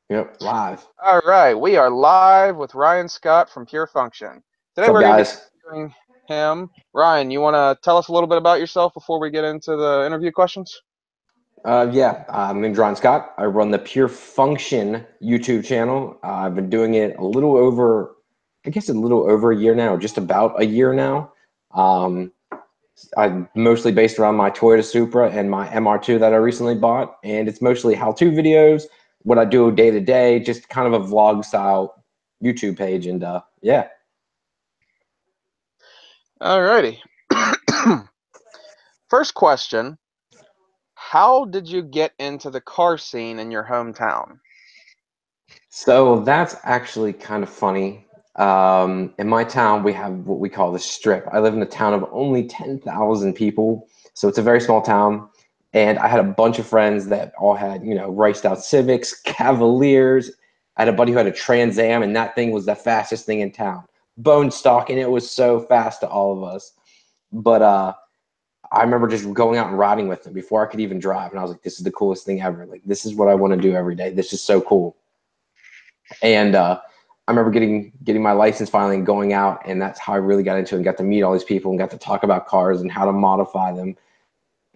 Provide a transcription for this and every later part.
Yep, live. All right, we are live with Ryan Scott from Pure Function. Today What's up, we're going to be guys? interviewing him. Ryan, you want to tell us a little bit about yourself before we get into the interview questions? Yeah, my name's Ron Scott. I run the Pure Function YouTube channel. I've been doing it a little over, I guess, a little over a year now, just about a year now. Um, I'm mostly based around my Toyota Supra and my MR2 that I recently bought, and it's mostly how-to videos, what I do day to day, just kind of a vlog style YouTube page, and yeah. All righty. First question, how did you get into the car scene in your hometown? So that's actually kind of funny. In my town, we have what we call the Strip. I live in a town of only 10,000 people, so it's a very small town. And I had a bunch of friends that all had, raced out Civics, Cavaliers. I had a buddy who had a Trans Am, and that thing was the fastest thing in town. Bone stock, and it was so fast to all of us. But I remember just going out and riding with them before I could even drive, and I was like, "This is the coolest thing ever! Like, this is what I want to do every day. This is so cool." And I remember getting my license finally and going out, and that's how I really got into it and got to meet all these people and got to talk about cars and how to modify them.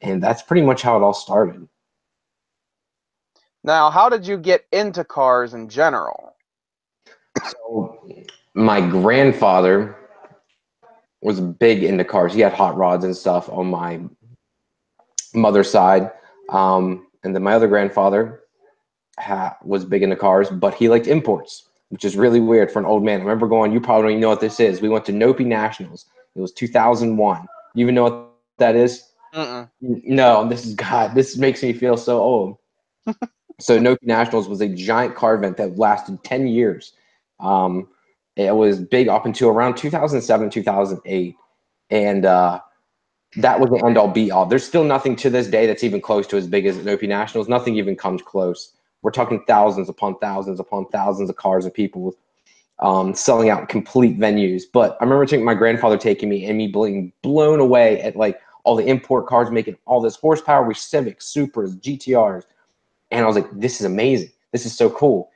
And that's pretty much how it all started. Now, how did you get into cars in general? So my grandfather was big into cars. He had hot rods and stuff on my mother's side. And then my other grandfather was big into cars, but he liked imports, which is really weird for an old man. I remember going, you probably don't even know what this is. We went to Nopi Nationals. It was 2001. You even know what that is? Mm-mm. No, this is God. This makes me feel so old. So Noki Nationals was a giant car event that lasted 10 years. Um, it was big up until around 2007, 2008. And that was the end all be all. There's still nothing to this day that's even close to as big as Nopi Nationals. Nothing even comes close. We're talking thousands upon thousands upon thousands of cars and people selling out complete venues. But I remember taking my grandfather taking me and me being blown away at like all the import cars making all this horsepower with Civics, Supras, GTRs. And I was like, this is amazing. This is so cool.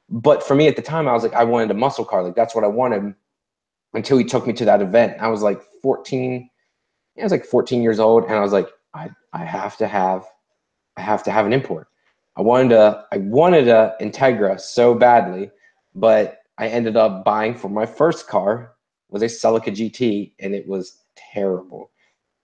But for me at the time, I was like, I wanted a muscle car. Like that's what I wanted until he took me to that event. I was like 14. I was like 14 years old. And I was like, I have to have an import. I wanted a Integra so badly, but I ended up buying for my first car was a Celica GT, and it was terrible.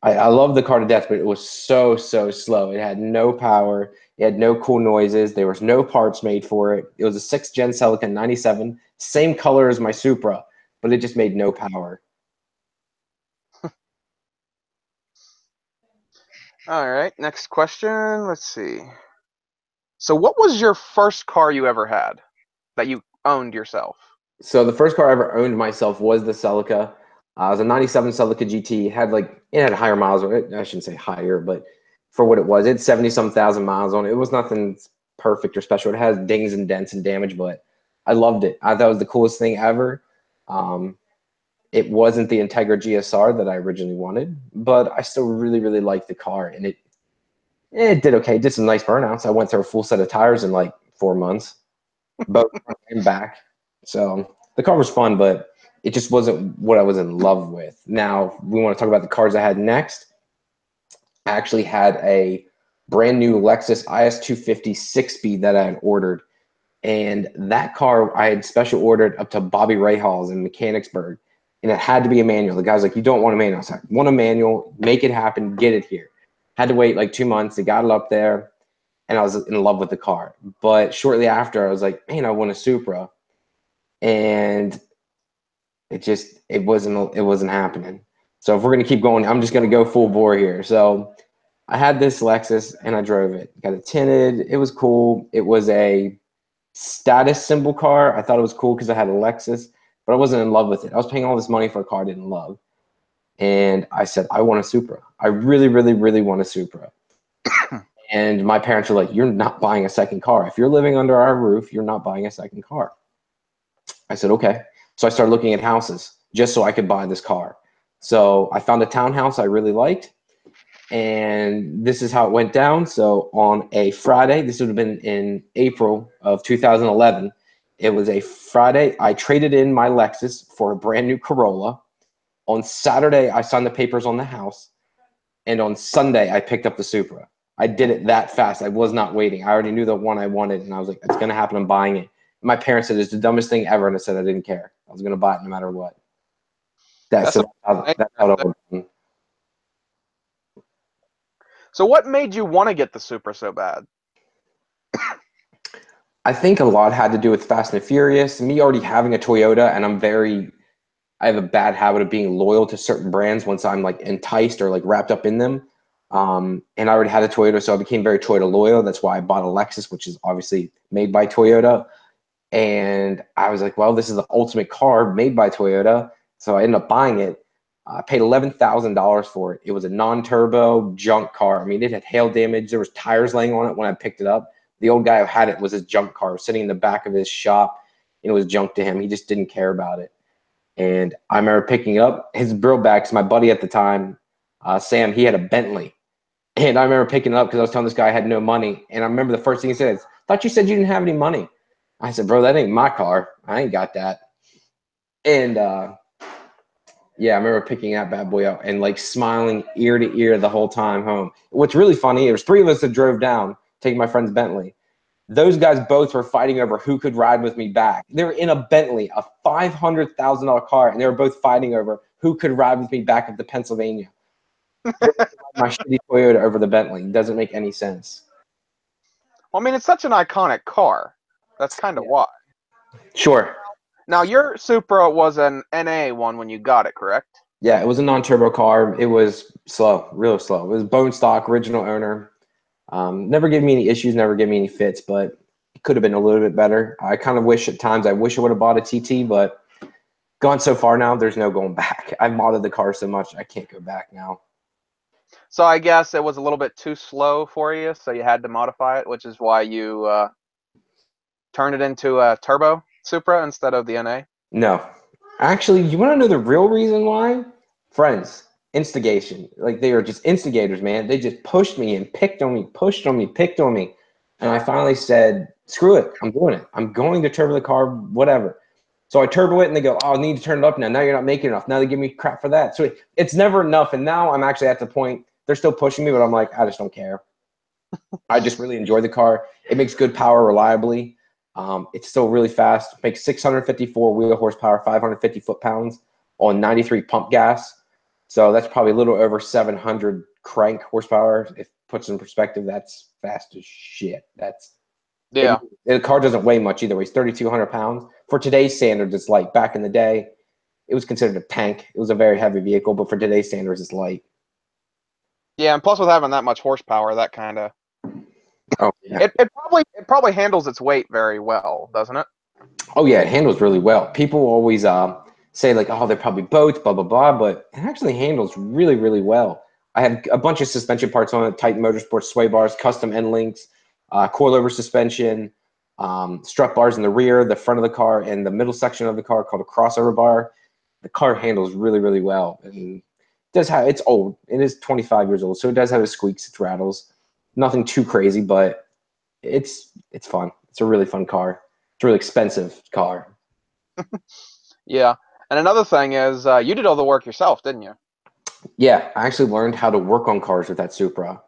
I love the car to death, but it was so slow. It had no power. It had no cool noises. There was no parts made for it. It was a 6th gen Celica 97, same color as my Supra, but it just made no power. All right, next question. Let's see. So, what was your first car you ever had that you owned yourself? So the first car I ever owned myself was the Celica. It was a 97 Celica GT. It had higher miles on it. I shouldn't say higher, but for what it was, it had 70 some thousand miles on it. It was nothing perfect or special. It has dings and dents and damage, but I loved it. I thought it was the coolest thing ever. Um, it wasn't the Integra GSR that I originally wanted, but I still really liked the car, and it did okay. It did some nice burnouts. I went through a full set of tires in like 4 months, both front and back. So the car was fun, but it just wasn't what I was in love with. Now we want to talk about the cars I had next. I actually had a brand new Lexus IS 250 6-speed that I had ordered. And that car I had special ordered up to Bobby Rahals in Mechanicsburg. And it had to be a manual. The guy's like, you don't want a manual. I was like, want a manual, make it happen, get it here. Had to wait like 2 months. They got it up there, and I was in love with the car. But shortly after, I was like, man, I want a Supra. And it wasn't happening. So if we're gonna keep going, I'm just gonna go full bore here. So I had this Lexus and I drove it. Got it tinted. It was cool. It was a status symbol car. I thought it was cool because I had a Lexus, but I wasn't in love with it. I was paying all this money for a car I didn't love. And I said, I want a Supra. I really want a Supra. And my parents were like, you're not buying a second car. If you're living under our roof, you're not buying a second car. I said, okay. So I started looking at houses just so I could buy this car. So I found a townhouse I really liked, And this is how it went down. So on a Friday, this would have been in April of 2011. It was a Friday. I traded in my Lexus for a brand new Corolla. On Saturday, I signed the papers on the house. And on Sunday, I picked up the Supra. I did it that fast. I was not waiting. I already knew the one I wanted, and I was like, it's going to happen. I'm buying it. My parents said it's the dumbest thing ever, and I said I didn't care. I was going to buy it no matter what. That's a That's how it went. So what made you want to get the Supra so bad? I think a lot had to do with Fast and Furious. Me already having a Toyota, and I have a bad habit of being loyal to certain brands once I'm like enticed or like wrapped up in them. And I already had a Toyota, so I became very Toyota loyal. That's why I bought a Lexus, which is obviously made by Toyota. And I was like, well, this is the ultimate car made by Toyota. So I ended up buying it. I paid $11,000 for it. It was a non-turbo junk car. I mean, it had hail damage. There was tires laying on it when I picked it up. The old guy who had it was his junk car, sitting in the back of his shop. And it was junk to him. He just didn't care about it. And I remember picking it up. His bro backs, my buddy at the time, Sam, he had a Bentley. And I remember picking it up because I was telling this guy I had no money. And I remember the first thing he said is, thought you said you didn't have any money. I said, bro, that ain't my car. I ain't got that. And yeah, I remember picking that bad boy up and like smiling ear to ear the whole time home. What's really funny, there was three of us that drove down, taking my friend's Bentley. Those guys both were fighting over who could ride with me back. They were in a Bentley, a $500,000 car, and they were both fighting over who could ride with me back up to Pennsylvania. My shitty Toyota over the Bentley. It doesn't make any sense. Well, I mean, it's such an iconic car. That's kind of why. Sure. Now, your Supra was an NA one when you got it, correct? Yeah, it was a non-turbo car. It was slow, real slow. It was bone stock, original owner. Never gave me any issues, never gave me any fits, but it could have been a little bit better. I kind of wish at times I wish I would have bought a TT, but gone so far now, there's no going back. I've modded the car so much, I can't go back now. So I guess it was a little bit too slow for you, so you had to modify it, which is why you turned it into a turbo Supra instead of the NA? No. Actually, you want to know the real reason why? Friends, instigation. Like they were just instigators, man. They just pushed me and picked on me, pushed on me, picked on me. And I finally said, screw it. I'm doing it. I'm going to turbo the car, whatever. So I turbo it and they go, oh, I need to turn it up now. Now you're not making enough. Now they give me crap for that. So it's never enough. And now I'm actually at the point, they're still pushing me, but I'm like, I just don't care. I just really enjoy the car. It makes good power reliably. It's still really fast. Makes 654 wheel horsepower, 550 foot-pounds on 93 pump gas. So that's probably a little over 700 crank horsepower. If puts in perspective, that's fast as shit. Yeah. The car doesn't weigh much either. It's 3,200 pounds. For today's standards, it's light. Back in the day, it was considered a tank. It was a very heavy vehicle, but for today's standards, it's light. Yeah, and plus with having that much horsepower, that kind of yeah. it probably handles its weight very well, doesn't it? Oh yeah, it handles really well. People always say like, oh, they're probably boats, blah blah blah, but it actually handles really really well. I have a bunch of suspension parts on it: Titan Motorsports sway bars, custom end links, coilover suspension, strut bars in the rear, the front of the car, and the middle section of the car called a crossover bar. The car handles really really well, and it's old. It is 25 years old, so it does have its squeaks, its rattles. Nothing too crazy, but it's fun. It's a really fun car. It's a really expensive car. Yeah. And another thing is, you did all the work yourself, didn't you? Yeah, I actually learned how to work on cars with that Supra.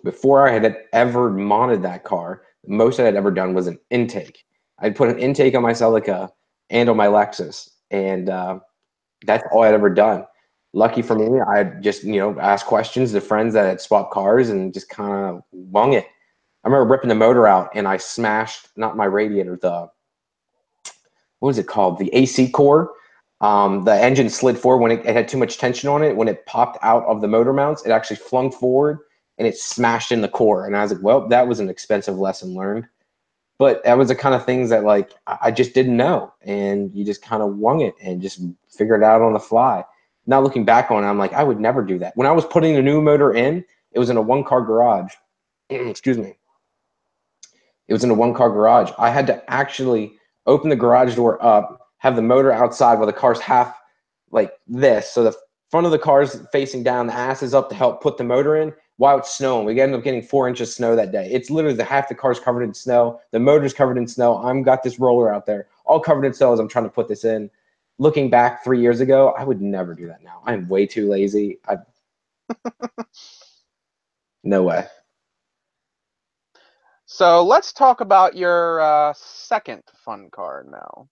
Before I had ever modded that car, the most I had ever done was an intake. I'd put an intake on my Celica and on my Lexus, and that's all I'd ever done. Lucky for me, I'd just ask questions to friends that had swapped cars and just kind of wung it. I remember ripping the motor out, and I smashed not my radiator, what was it called? The AC core. The engine slid forward when it had too much tension on it. When it popped out of the motor mounts, it actually flung forward and it smashed in the core. And I was like, well, that was an expensive lesson learned. But that was the kind of things that like I just didn't know. And you just kind of wung it and just figured it out on the fly. Now looking back on it, I'm like, I would never do that. When I was putting the new motor in, it was in a one-car garage. Excuse me. It was in a one-car garage. I had to actually open the garage door up, have the motor outside while the car's half like this, so the front of the car's facing down, the ass is up to help put the motor in while it's snowing. We ended up getting 4 inches of snow that day. It's literally half the car's covered in snow. The motor's covered in snow. I'm got this roller out there, all covered in snow as I'm trying to put this in. Looking back 3 years ago, I would never do that now. I'm way too lazy. No way. So let's talk about your second fun car now.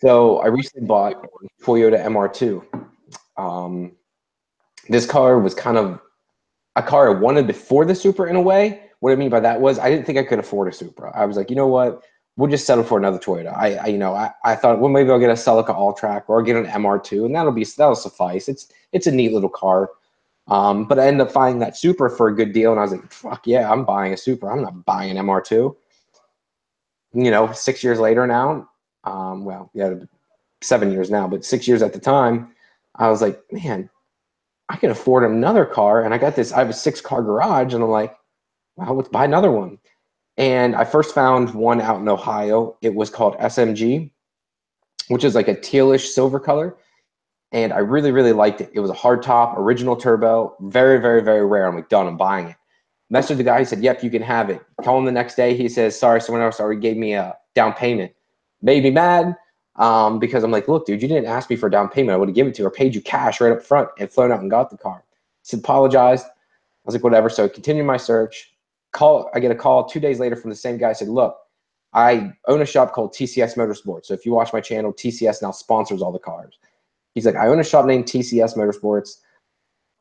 So I recently bought a Toyota MR2. This car was kind of a car I wanted before the Supra in a way. What I mean by that was I didn't think I could afford a Supra. I was like, you know what? We'll just settle for another Toyota. I thought, well, maybe I'll get a Celica All-Track or I'll get an MR2, and that'll suffice. It's a neat little car. But I ended up finding that Supra for a good deal, and I was like, fuck yeah, I'm buying a Supra. I'm not buying an MR2. 6 years later now, well, yeah, 7 years now, but 6 years at the time, I was like, man, I can afford another car, and I have a 6-car garage, and I'm like, well, let's buy another one. And I first found one out in Ohio. It was called SMG, which is like a tealish silver color. And I really, really liked it. It was a hard top, original turbo, very, very, very rare. I'm like, done, I'm buying it. Messaged the guy, he said, yep, you can have it. Call him the next day, he says, sorry, someone else already gave me a down payment. Made me mad because I'm like, look, dude, you didn't ask me for a down payment. I would have given it to you or paid you cash right up front and flown out and got the car. He said, apologized. I was like, whatever. So I continued my search. I get a call 2 days later from the same guy. I said, look, I own a shop called TCS Motorsports. So if you watch my channel, TCS now sponsors all the cars. He's like, I own a shop named TCS Motorsports.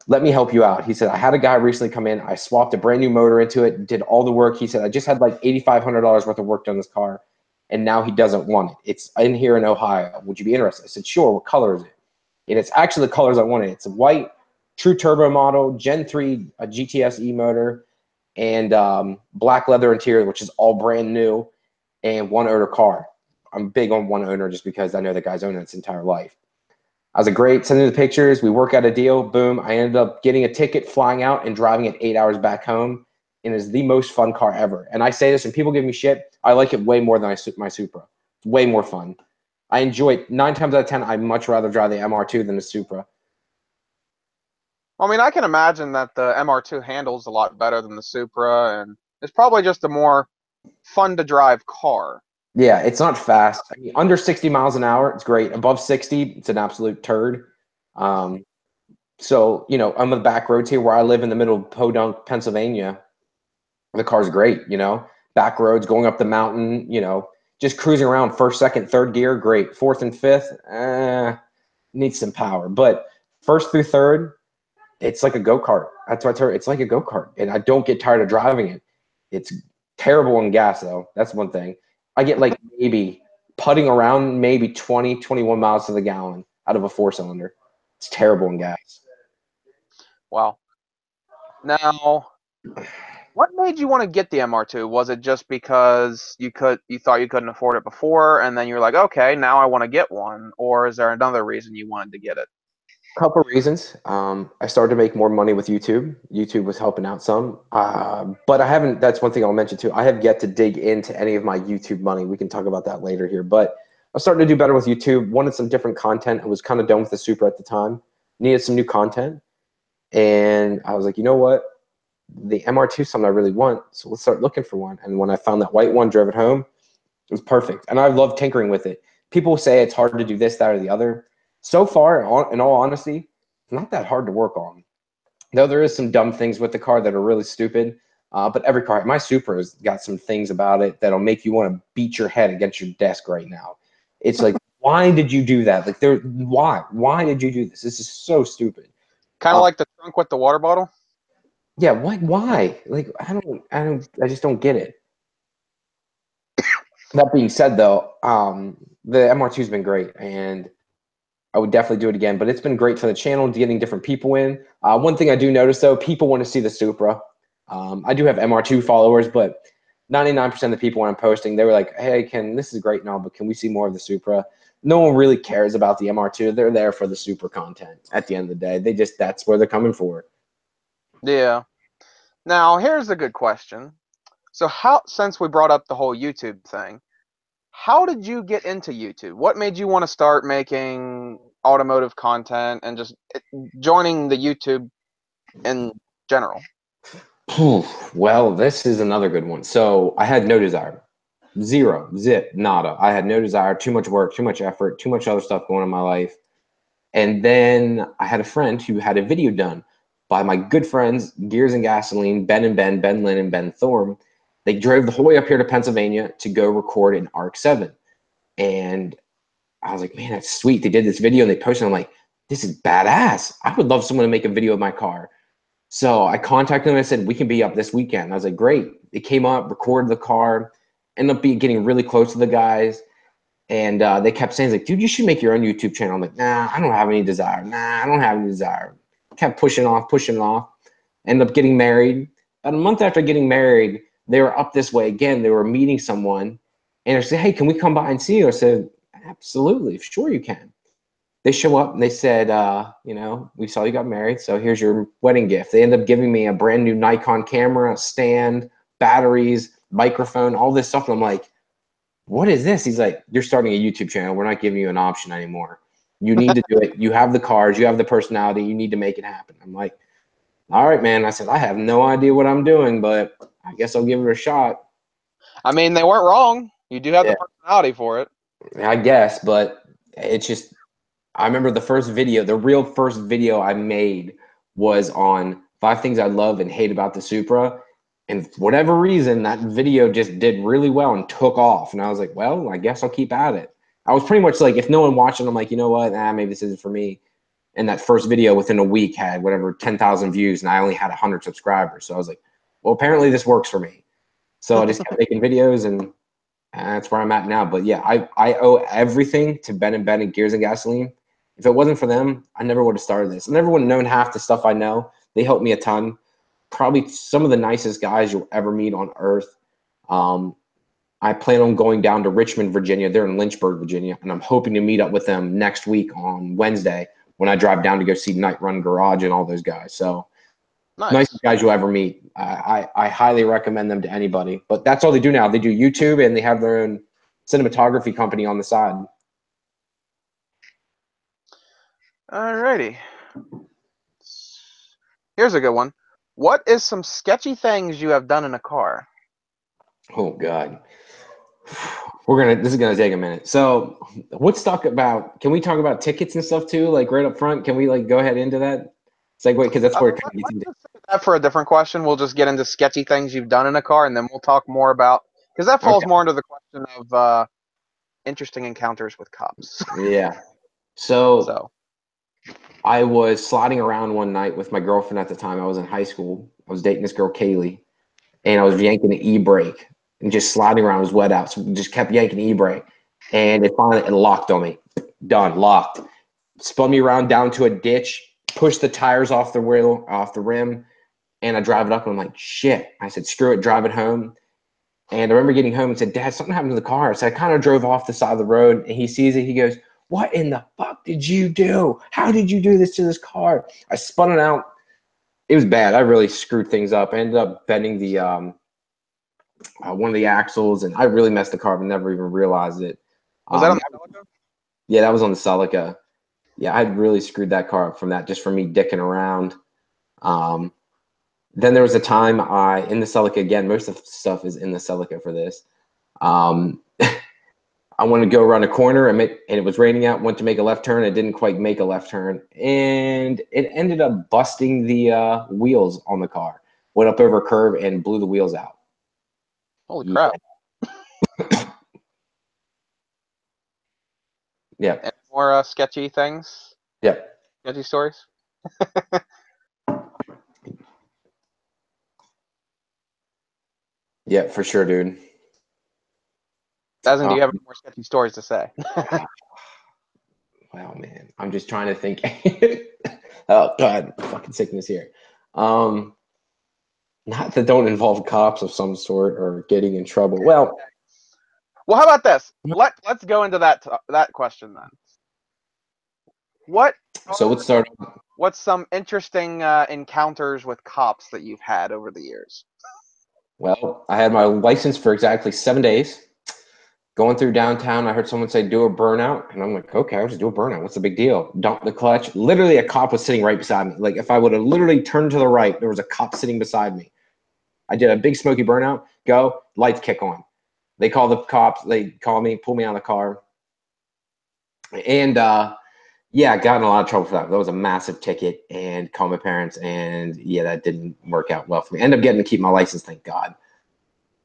Let me help you out. He said, I had a guy recently come in. I swapped a brand new motor into it, did all the work. He said, I just had like $8,500 worth of work done on this car, and now he doesn't want it. It's in here in Ohio. Would you be interested? I said, sure. What color is it? And it's actually the colors I wanted. It's a white, true turbo model, Gen 3, a GTS E motor, and black leather interior, which is all brand new, and one owner car. I'm big on one owner just because I know the guy's owned it its entire life. I was like, great, send me the pictures. We work out a deal. Boom. I ended up getting a ticket, flying out, and driving it 8 hours back home. And it's the most fun car ever. And I say this, and people give me shit. I like it way more than my Supra. It's way more fun. I enjoy it. 9 times out of 10, I'd much rather drive the MR2 than the Supra. I mean, I can imagine that the MR2 handles a lot better than the Supra, and it's probably just a more fun to drive car. Yeah, it's not fast. I mean, under 60 miles an hour, it's great. Above 60, it's an absolute turd. Um, so, I'm on the back roads here where I live in the middle of Podunk, Pennsylvania. The car's great, back roads, going up the mountain, just cruising around first, second, third gear, great. Fourth and fifth, needs some power. But first through third, it's like a go-kart. That's what I tell you. It's like a go-kart, and I don't get tired of driving it. It's terrible in gas, though. That's one thing. I get like maybe putting around maybe 20, 21 miles to the gallon out of a 4-cylinder. It's terrible in gas. Wow. Now, what made you want to get the MR2? Was it just because you thought you couldn't afford it before, and then you're like, okay, now I want to get one, or is there another reason you wanted to get it? Couple of reasons. I started to make more money with YouTube. YouTube was helping out some, but I haven't. That's one thing I'll mention too. I have yet to dig into any of my YouTube money. We can talk about that later here. But I was starting to do better with YouTube. Wanted some different content. I was kind of done with the Supra at the time. Needed some new content, and I was like, you know what? The MR2 is something I really want. So let's start looking for one. And when I found that white one, drove it home. It was perfect, and I love tinkering with it. People say it's hard to do this, that, or the other. So far, in all honesty, it's not that hard to work on. Though there is some dumb things with the car that are really stupid. But every car, my Supra's got some things about it that'll make you want to beat your head against your desk right now. It's like, why did you do that? Like, why did you do this? This is so stupid. Kind of like the trunk with the water bottle? Yeah, why? Like, I just don't get it. That being said, though, the MR2 has been great, and I would definitely do it again. But it's been great for the channel, getting different people in. One thing I do notice, though, people want to see the Supra. I do have MR2 followers, but 99% of the people when I'm posting, they were like, hey, this is great and all, but can we see more of the Supra? No one really cares about the MR2. They're there for the Supra content at the end of the day. That's where they're coming for. Yeah. Now, here's a good question. So since we brought up the whole YouTube thing, how did you get into YouTube? What made you want to start making automotive content and just joining the YouTube in general? Well, this is another good one. So I had no desire. Zero, zip, nada. I had no desire, too much work, too much effort, too much other stuff going on in my life. And then I had a friend who had a video done by my good friends, Gears and Gasoline, Ben Lynn and Ben Thorne. They drove the whole way up here to Pennsylvania to go record an ARC 7. And I was like, man, that's sweet. They did this video and they posted. I'm like, this is badass. I would love someone to make a video of my car. So I contacted them and I said, we can be up this weekend. I was like, great. They came up, recorded the car, ended up getting really close to the guys. And they kept saying, like, dude, you should make your own YouTube channel. I'm like, nah, I don't have any desire. Nah, I don't have any desire. Kept pushing it off. Ended up getting married. About a month after getting married, they were up this way again. They were meeting someone. And I said, hey, can we come by and see you? I said, absolutely. Sure you can. They show up and they said, we saw you got married, so here's your wedding gift. They ended up giving me a brand new Nikon camera, stand, batteries, microphone, all this stuff. And I'm like, what is this? He's like, you're starting a YouTube channel. We're not giving you an option anymore. You need to do it. You have the cars. You have the personality. You need to make it happen. I'm like, all right, man. I said, I have no idea what I'm doing, but I guess I'll give it a shot. I mean, they weren't wrong. You do have Yeah, the personality for it. I guess, but it's just, I remember the real first video I made was on 5 things I love and hate about the Supra. And for whatever reason, that video just did really well and took off. And I was like, well, I guess I'll keep at it. I was pretty much like, if no one watched it, I'm like, you know what? Maybe this isn't for me. And that first video within a week had whatever 10,000 views and I only had 100 subscribers. So I was like, well, apparently this works for me. So I just kept making videos and that's where I'm at now. But yeah, I owe everything to Ben and Gears and Gasoline. If it wasn't for them, I never would have started this. I never would have known half the stuff I know. They helped me a ton. Probably some of the nicest guys you'll ever meet on earth. I plan on going down to Richmond, Virginia. They're in Lynchburg, Virginia, and I'm hoping to meet up with them next week on Wednesday when I drive down to go see Night Run Garage and all those guys. So Nice. nicest guys you'll ever meet. I highly recommend them to anybody. But that's all they do now. They do YouTube and they have their own cinematography company on the side. Alrighty. Here's a good one. What is some sketchy things you have done in a car? Oh God. This is gonna take a minute. So can we talk about tickets and stuff too? Like right up front, can we like go ahead into that? Segue, because that's where it kind of gets into. Let's save that for a different question. We'll just get into sketchy things you've done in a car, and then we'll talk more about, because that falls more into the question of interesting encounters with cops. Yeah. So I was sliding around one night with my girlfriend at the time. I was in high school. I was dating this girl, Kaylee, and I was yanking the e-brake and just sliding around. It was wet out, so we just kept yanking the e-brake. And it locked on me. Done, locked. Spun me around down to a ditch, pushed the tires off the rim, and I drive it up, and I'm like, shit. I said, screw it, drive it home. And I remember getting home and said, Dad, something happened to the car. So I kind of drove off the side of the road, and he sees it. He goes, what in the fuck did you do? How did you do this to this car? I spun it out. It was bad. I really screwed things up. I ended up bending the one of the axles, and I really messed the car up and never even realized it. Was that on the Celica? Yeah, that was on the Celica. Yeah, I really screwed that car up from that, just from me dicking around. Then there was a time in the Celica, again, most of the stuff is in the Celica for this. I wanted to go around a corner and it was raining out, went to make a left turn. It didn't quite make a left turn. And it ended up busting the wheels on the car. Went up over a curve and blew the wheels out. Holy crap. Yeah. Any more sketchy things? Yeah. Sketchy stories? Yeah, for sure, dude. As in, do you have any more sketchy stories to say? Wow, man. I'm just trying to think. Oh, God. Fucking sickness here. Not that don't involve cops of some sort or getting in trouble. Well, how about this? Let's go into that question then. So let's start. What's some interesting encounters with cops that you've had over the years? Well, I had my license for exactly 7 days. Going through downtown, I heard someone say, do a burnout. And I'm like, okay, I'll just do a burnout. What's the big deal? Dump the clutch. Literally, a cop was sitting right beside me. Like, if I would have literally turned to the right, there was a cop sitting beside me. I did a big smoky burnout. Go, lights kick on. They call the cops. They call me, pull me out of the car. And, yeah, I got in a lot of trouble for that. That was a massive ticket, and called my parents. And, yeah, that didn't work out well for me. Ended up getting to keep my license, thank God.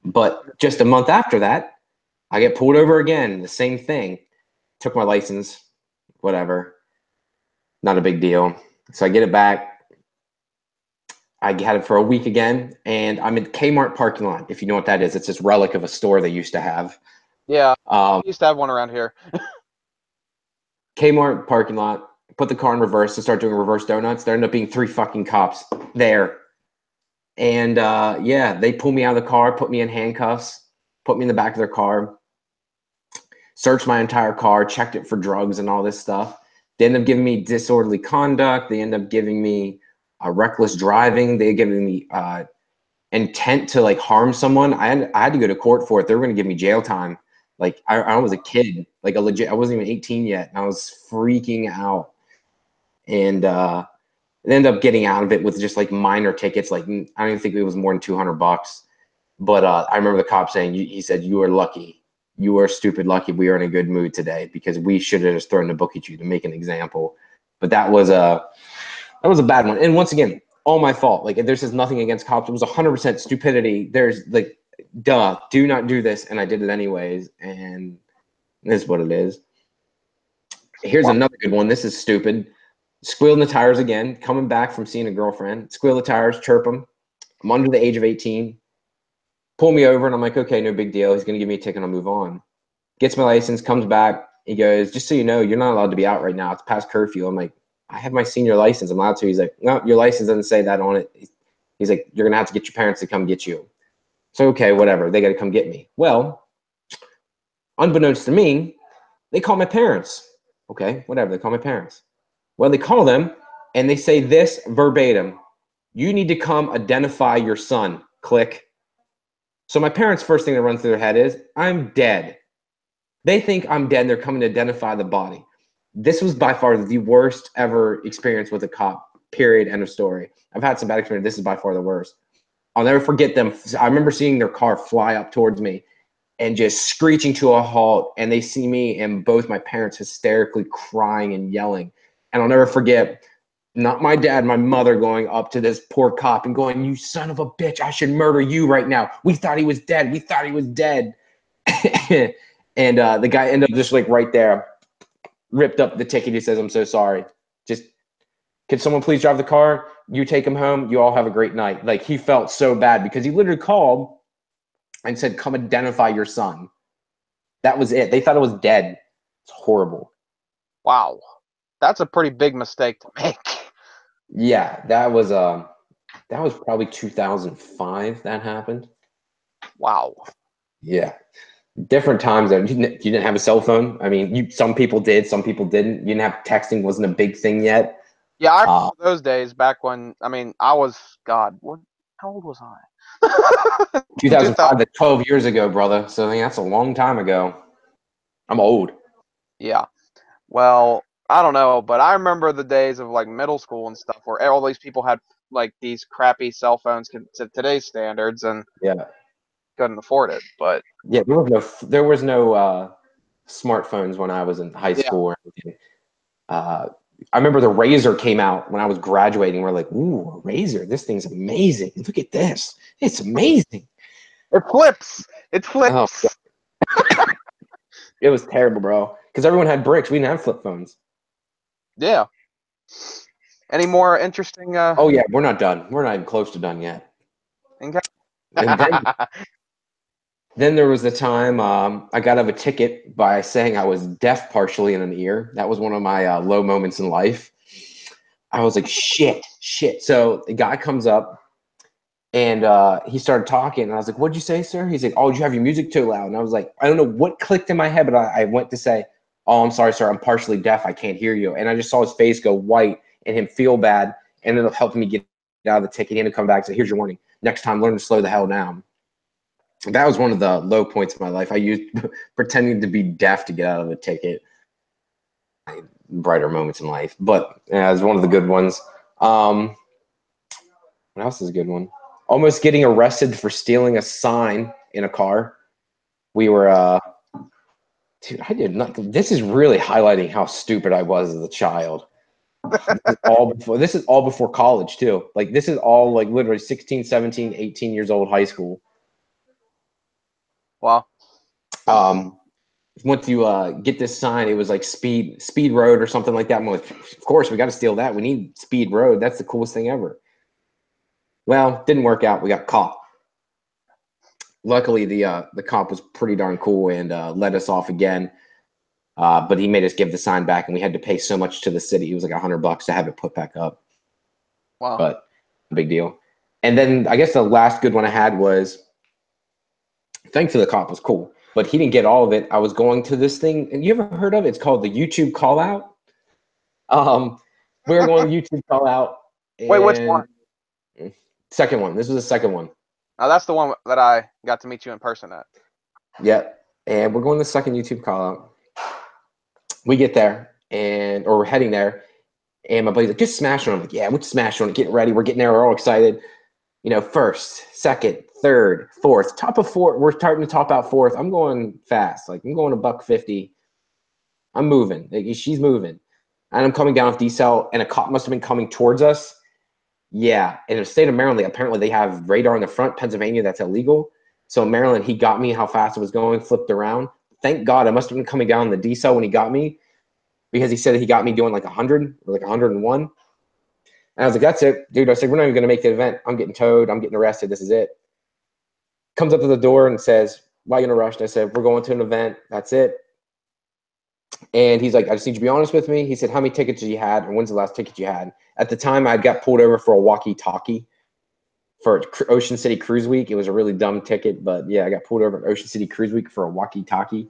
But just a month after that, I get pulled over again. The same thing. Took my license, whatever. Not a big deal. So I get it back. I had it for a week again, and I'm in Kmart parking lot. If you know what that is, it's this relic of a store they used to have. Yeah, we used to have one around here. Kmart parking lot. Put the car in reverse and start doing reverse donuts. There ended up being 3 fucking cops there. And yeah, they pull me out of the car, put me in handcuffs, put me in the back of their car, searched my entire car, checked it for drugs and all this stuff. They end up giving me disorderly conduct. They end up giving me reckless driving. They giving me intent to like harm someone. I had to go to court for it. They were going to give me jail time. Like I was a kid, like a legit. I wasn't even 18 yet, and I was freaking out. And I ended up getting out of it with just like minor tickets. Like I don't even think it was more than $200. But I remember the cop saying, he said, "You are lucky. You are stupid lucky. We are in a good mood today because we should have just thrown the book at you to make an example." But that was a bad one. And once again, all my fault. Like there's just nothing against cops. It was 100% stupidity. There's like, duh, do not do this, and I did it anyways. And this is what it is. Here's another good one. This is stupid. Squealing the tires again. Coming back from seeing a girlfriend. Squeal the tires. Chirp them. I'm under the age of 18. Pull me over, and I'm like, okay, no big deal. He's going to give me a ticket. I'll move on. Gets my license, comes back. He goes, just so you know, you're not allowed to be out right now. It's past curfew. I'm like, I have my senior license. I'm allowed to. He's like, no, your license doesn't say that on it. He's like, you're going to have to get your parents to come get you. So, okay, whatever. They got to come get me. Well, unbeknownst to me, they call my parents. Okay, whatever. They call my parents. Well, they call them, and they say this verbatim. You need to come identify your son. Click. So my parents' first thing that runs through their head is, I'm dead. They think I'm dead, and they're coming to identify the body. This was by far the worst ever experience with a cop, period, end of story. I've had some bad experience. This is by far the worst. I'll never forget them. I remember seeing their car fly up towards me and just screeching to a halt, and they see me and both my parents hysterically crying and yelling. And I'll never forget, not my dad, my mother going up to this poor cop and going, you son of a bitch, I should murder you right now. We thought he was dead. We thought he was dead. And the guy ended up just like right there, ripped up the ticket. He says, I'm so sorry. Just, can someone please drive the car? You take him home. You all have a great night. Like he felt so bad because he literally called and said, come identify your son. That was it. They thought it was dead. It's horrible. Wow. That's a pretty big mistake to make. Yeah, that was probably 2005 that happened. Wow. Yeah. Different times. You didn't have a cell phone. I mean, some people did, some people didn't. You didn't have texting, wasn't a big thing yet. Yeah, I remember those days back when, I mean, I was, God, how old was I? 2005, that's 12 years ago, brother. So I think that's a long time ago. I'm old. Yeah. Well, I don't know, but I remember the days of like middle school and stuff where all these people had like these crappy cell phones to today's standards and Yeah. couldn't afford it. But Yeah, there was no smartphones when I was in high school or anything. I remember the Razor came out when I was graduating. We're like, ooh, a Razor. This thing's amazing. Look at this. It's amazing. it flips. It Oh, flips. it was terrible, bro. Because everyone had bricks. We didn't have flip phones. Yeah. Any more interesting? Oh, yeah, we're not done. We're not even close to done yet. And then there was the time I got out of a ticket by saying I was deaf partially in an ear. That was one of my low moments in life. I was like, shit. So the guy comes up and he started talking. And I was like, what'd you say, sir? He's like, oh, did you have your music too loud? And I was like, I don't know what clicked in my head, but I went to say, oh, I'm sorry, sir. I'm partially deaf. I can't hear you. And I just saw his face go white and him feel bad. And it'll help me get out of the ticket. He had to come back and say, here's your warning. Next time, learn to slow the hell down. That was one of the low points of my life. I used pretending to be deaf to get out of the ticket. Brighter moments in life, but yeah, it was one of the good ones. What else is a good one? Almost getting arrested for stealing a sign in a car. We were, dude, I did not. This is really highlighting how stupid I was as a child. This is all before college too. Like this is all like literally 16, 17, 18 years old, high school. Wow. Once you get this sign, it was like speed road or something like that. I'm like, of course we got to steal that. We need speed road. That's the coolest thing ever. Well, didn't work out. We got caught. Luckily, the cop was pretty darn cool and let us off again. But he made us give the sign back, and we had to pay so much to the city. It was like $100 to have it put back up. Wow. But big deal. And then I guess the last good one I had was, thankfully the cop was cool, but he didn't get all of it. I was going to this thing, and you ever heard of it? It's called the YouTube call out. We were going to YouTube call out, Wait, which and one? second one. This was the second one. Oh, that's the one that I got to meet you in person at. Yep. And we're going to the second YouTube call out. We get there, or we're heading there, and my buddy's like, just smash on it. I'm like, yeah, we're smashing on it, getting ready. We're getting there. We're all excited. You know, first, second, third, fourth, top of fourth. We're starting to top out fourth. I'm going fast. Like, I'm going $150. I'm moving. Like, she's moving. And I'm coming down with decel, and a cop must have been coming towards us. Yeah. And in the state of Maryland, apparently they have radar in the front. Pennsylvania, that's illegal. So in Maryland, he got me how fast it was going, flipped around. Thank God I must have been coming down the decel when he got me, because he said he got me doing like 100 or like 101. And I was like, that's it, dude. I said, we're not even going to make the event. I'm getting towed. I'm getting arrested. This is it. Comes up to the door and says, why are you in a rush? And I said, we're going to an event. That's it. And he's like, I just need you to be honest with me. He said, how many tickets you had, and when's the last ticket you had? At the time, I got pulled over for a walkie-talkie for Ocean City Cruise Week. It was a really dumb ticket, but yeah, I got pulled over at Ocean City Cruise Week for a walkie-talkie.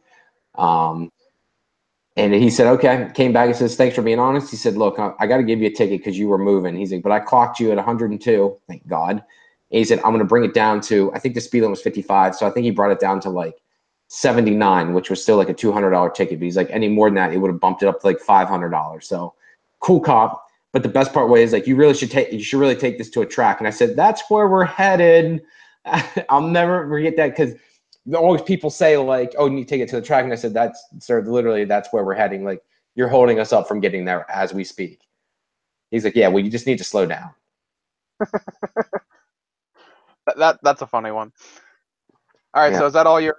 And he said, okay, came back and says, thanks for being honest. He said, look, I got to give you a ticket because you were moving. He's like, but I clocked you at 102. Thank God. And he said, I'm going to bring it down to, I think the speed limit was 55. So I think he brought it down to like 79, which was still like a $200 ticket. But he's like, any more than that, it would have bumped it up to like $500. So cool cop. But the best part was like, you should really take this to a track. And I said, that's where we're headed. I'll never forget that, because always people say like, oh, you need to take it to the track. And I said, sir, literally, that's where we're heading. Like, you're holding us up from getting there as we speak. He's like, yeah, well, you just need to slow down. That's a funny one. All right, Yeah. so is that all your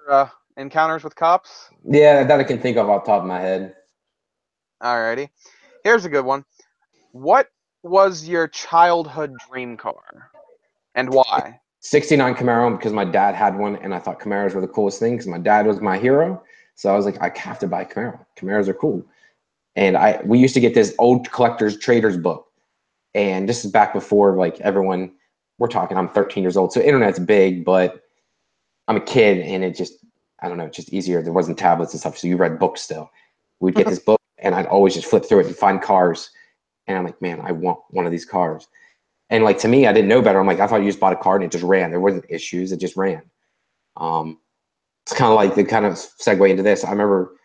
encounters with cops? Yeah, that I can think of off the top of my head. Alrighty. Here's a good one. What was your childhood dream car, and why? 69 Camaro, because my dad had one, and I thought Camaros were the coolest thing because my dad was my hero. So I was like, I have to buy a Camaro. Camaros are cool. And we used to get this old collector's traders book. And this is back before like everyone, I'm 13 years old. So internet's big, but I'm a kid, and it just, I don't know, it's just easier. There wasn't tablets and stuff. So you read books still. We'd get this book, and I'd always just flip through it and find cars. And I'm like, man, I want one of these cars. And like, to me, I didn't know better. I'm like, I thought you just bought a car and it just ran. There wasn't issues. It just ran. It's kind of like the kind of segue into this. I remember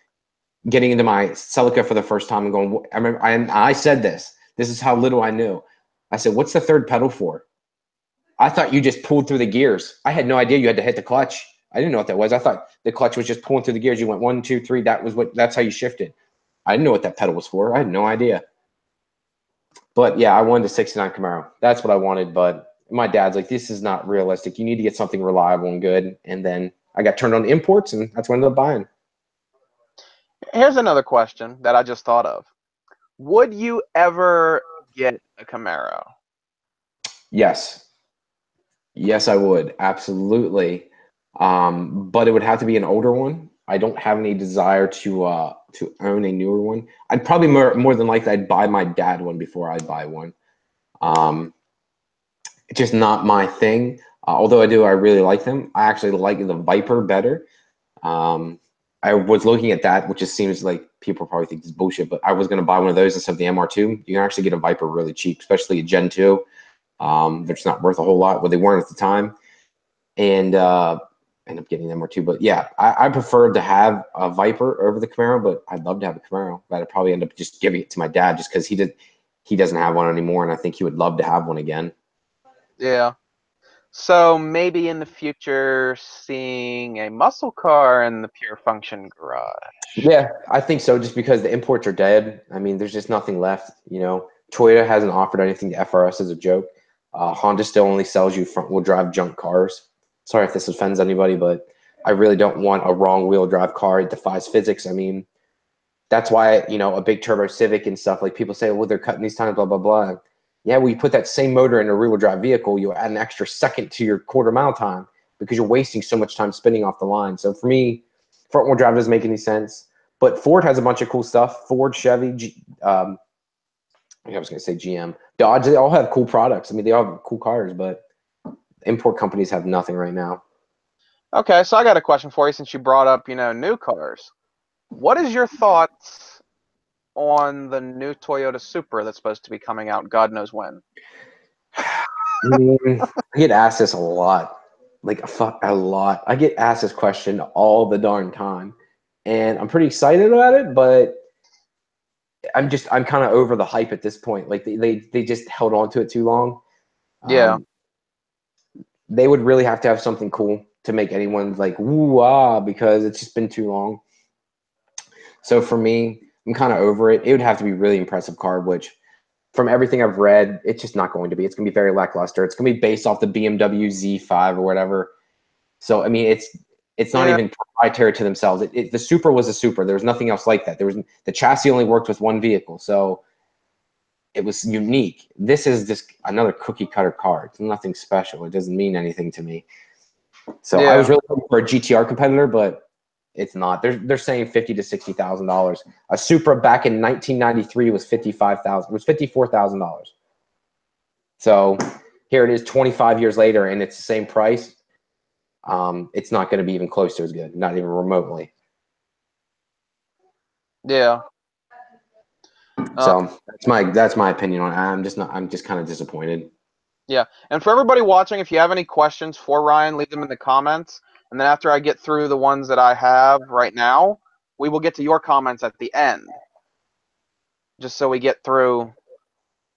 getting into my Celica for the first time and going, I said this is how little I knew. I said, what's the third pedal for? I thought you just pulled through the gears. I had no idea you had to hit the clutch. I didn't know what that was. I thought the clutch was just pulling through the gears. You went 1, 2, 3. That's how you shifted. I didn't know what that pedal was for. I had no idea. But yeah, I wanted a 69 Camaro. That's what I wanted. But my dad's like, this is not realistic. You need to get something reliable and good. And then I got turned on to imports, and that's what I ended up buying. Here's another question that I just thought of. Would you ever get a Camaro? Yes. Yes, I would. Absolutely. But it would have to be an older one. I don't have any desire to own a newer one. I'd probably more than likely I'd buy my dad one before I'd buy one. It's just not my thing. Although I really like them. I actually like the Viper better. I was looking at that, which just seems like people probably think this is bullshit, but I was going to buy one of those instead of the MR2. You can actually get a Viper really cheap, especially a Gen 2. They're just not worth a whole lot. Well, they weren't at the time. And end up getting them or two. But yeah, I prefer to have a Viper over the Camaro, but I'd love to have a Camaro. But I'd probably end up just giving it to my dad just because he doesn't have one anymore, and I think he would love to have one again. Yeah. So maybe in the future, seeing a muscle car in the pure function garage. Yeah, I think so. Just because the imports are dead. I mean, there's just nothing left. You know, Toyota hasn't offered anything to FRS as a joke. Honda still only sells you front-wheel drive junk cars. Sorry if this offends anybody, but I really don't want a wrong-wheel drive car. It defies physics. I mean, that's why, you know, a big turbo Civic and stuff, like people say, well, they're cutting these times, blah, blah, blah. Yeah, well, you put that same motor in a rear-wheel drive vehicle, you'll add an extra second to your quarter-mile time because you're wasting so much time spinning off the line. So for me, front-wheel drive doesn't make any sense. But Ford has a bunch of cool stuff. Ford, Chevy, I was going to say GM, Dodge, they all have cool products. I mean, they all have cool cars, but import companies have nothing right now. Okay, so I got a question for you since you brought up, new cars. What is your thoughts on the new Toyota Supra that's supposed to be coming out God knows when? I get asked this a lot, like a lot. I get asked this question all the darn time, and I'm pretty excited about it, but I'm kind of over the hype at this point. Like they just held on to it too long. Yeah. They would really have to have something cool to make anyone like woo ah, because it's just been too long. So for me, I'm kind of over it. It would have to be really impressive car, which from everything I've read, it's just not going to be. It's going to be very lackluster. It's going to be based off the BMW Z5 or whatever. So I mean, it's not even proprietary to themselves. The Supra was a Supra. There was nothing else like that. The chassis only worked with one vehicle, so it was unique. This is just another cookie cutter car. It's nothing special. It doesn't mean anything to me. So I was really looking for a GTR competitor, but it's not. They're saying $50,000 to $60,000. A Supra back in 1993 was $54,000. So here it is, 25 years later, and it's the same price. It's not going to be even close to as good, not even remotely. Yeah. So that's my opinion on it. I'm just kind of disappointed. Yeah. And for everybody watching, if you have any questions for Ryan, leave them in the comments. And then after I get through the ones that I have right now, we will get to your comments at the end. Just so we get through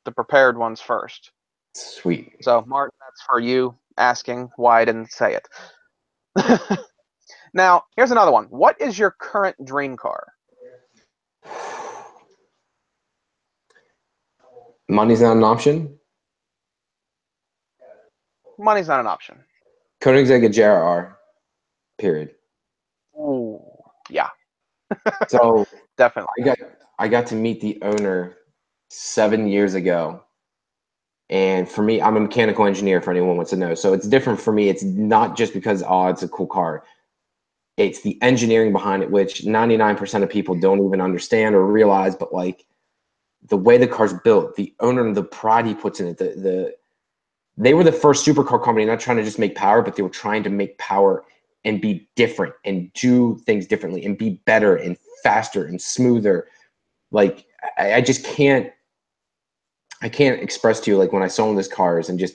the prepared ones first. Sweet. So, Martin, that's for you asking why I didn't say it. Now, here's another one. What is your current dream car? Money's not an option. Money's not an option. Koenigsegg JRR. Period. Ooh, yeah. So Definitely. I got to meet the owner 7 years ago. And for me, I'm a mechanical engineer for anyone who wants to know. So it's different for me. It's not just because, it's a cool car. It's the engineering behind it, which 99% of people don't even understand or realize. But like the way the car's built, the owner and the pride he puts in it, they were the first supercar company, not trying to just make power, but they were trying to make power and be different and do things differently and be better and faster and smoother. Like I just can't express to you, like when I saw one of those cars and just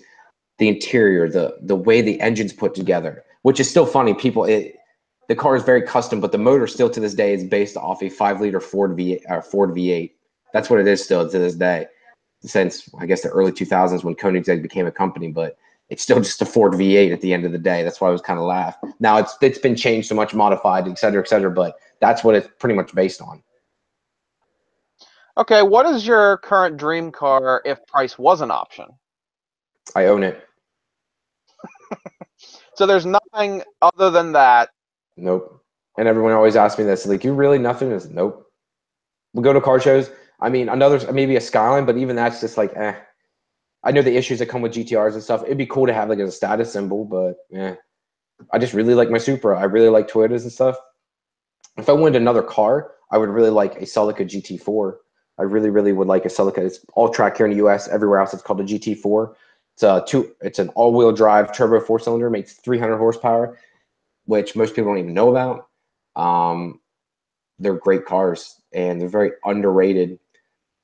the interior, the way the engine's put together, which is still funny. The car is very custom, but the motor still to this day is based off a 5-liter Ford V8. That's what it is still to this day, since I guess the early 2000s when Koenigsegg became a company. But it's still just a Ford V8 at the end of the day. That's why I was kind of laugh. Now it's been changed so much, modified, et cetera, et cetera. But that's what it's pretty much based on. Okay, what is your current dream car if price was an option? I own it. So there's nothing other than that. Nope. And everyone always asks me this, like, you really nothing? Is nope. We'll go to car shows. I mean, maybe a Skyline, but even that's just like, eh. I know the issues that come with GTRs and stuff. It'd be cool to have like as a status symbol, but yeah. I just really like my Supra. I really like Toyotas and stuff. If I wanted another car, I would really like a Celica GT4. I really, really would like a Celica. It's all track here in the US. Everywhere else, it's called a GT4. It's an all-wheel drive turbo 4-cylinder, makes 300 horsepower, which most people don't even know about. They're great cars and they're very underrated.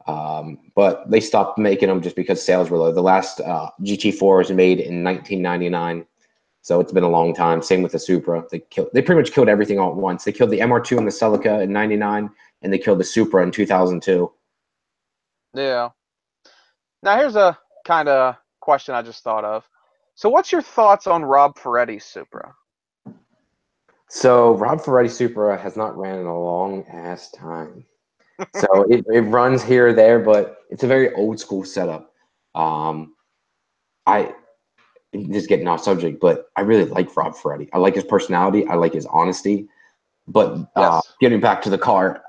But they stopped making them just because sales were low. The last GT4 was made in 1999. So it's been a long time. Same with the Supra. They pretty much killed everything all at once. They killed the MR2 and the Celica in '99, and they killed the Supra in 2002. Yeah. Now here's a kind of question I just thought of. So what's your thoughts on Rob Furedi's Supra? So Rob Furedi Supra has not ran in a long ass time. So it runs here or there, but it's a very old school setup. I just getting off subject, but I really like Rob Furedi. I like his personality. I like his honesty. But Yes. getting back to the car,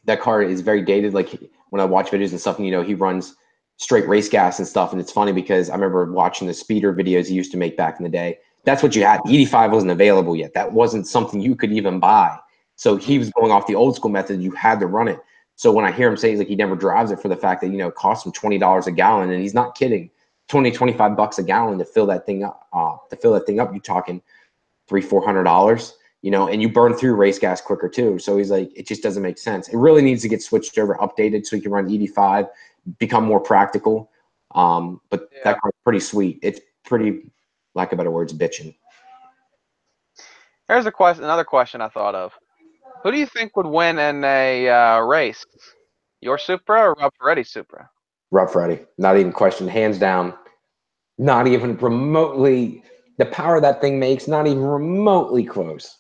that car is very dated. Like when I watch videos and stuff, and he runs straight race gas and stuff. And it's funny because I remember watching the speeder videos he used to make back in the day. That's what you had. 85 wasn't available yet. That wasn't something you could even buy. So he was going off the old school method. You had to run it. So when I hear him say like he never drives it for the fact that it costs him $20 a gallon, and he's not kidding, 20, 25 bucks a gallon to fill that thing up. You're talking $300-400. And you burn through race gas quicker too. So he's like, it just doesn't make sense. It really needs to get switched over, updated, so you can run 85, become more practical. But that car's pretty sweet. It's pretty, lack of better words, bitching. Here's another question I thought of. Who do you think would win in a race? Your Supra or Rob Furedi's Supra? Rob Furedi, not even question, hands down. Not even remotely. The power that thing makes, not even remotely close.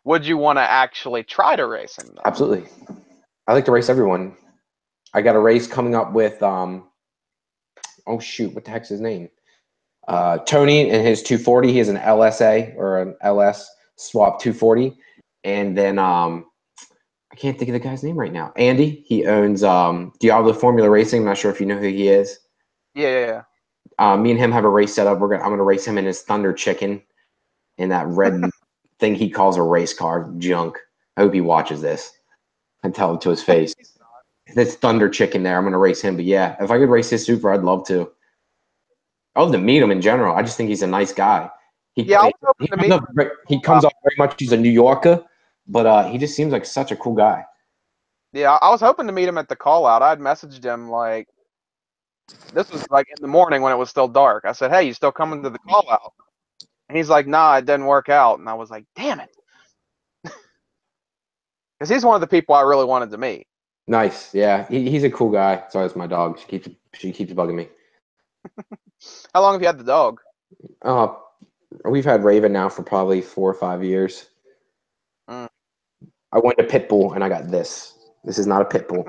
Would you want to actually try to race him, though? Absolutely. I like to race everyone. I got a race coming up with oh shoot, what the heck's his name? Tony and his 240. He has an LSA or an LS swap 240. And then I can't think of the guy's name right now. Andy, he owns Diablo Formula Racing. I'm not sure if you know who he is. Yeah. Me and him have a race set up. I'm gonna race him in his Thunder Chicken in that red thing he calls a race car junk. I hope he watches this and tell him to his face. This Thunder Chicken there. I'm gonna race him. But yeah, if I could race his Supra, I'd love to. I'd love to meet him in general. I just think he's a nice guy. He comes off very much. He's a New Yorker, but he just seems like such a cool guy. Yeah, I was hoping to meet him at the call out. I'd messaged him like, this was like in the morning when it was still dark. I said, hey, you still coming to the call out? And he's like, nah, it didn't work out. And I was like, damn it. Because he's one of the people I really wanted to meet. Nice. Yeah, he's a cool guy. Sorry, it's my dog. She keeps bugging me. How long have you had the dog? We've had Raven now for probably 4 or 5 years. Mm. I went to pit bull and I got this. This is not a pit bull.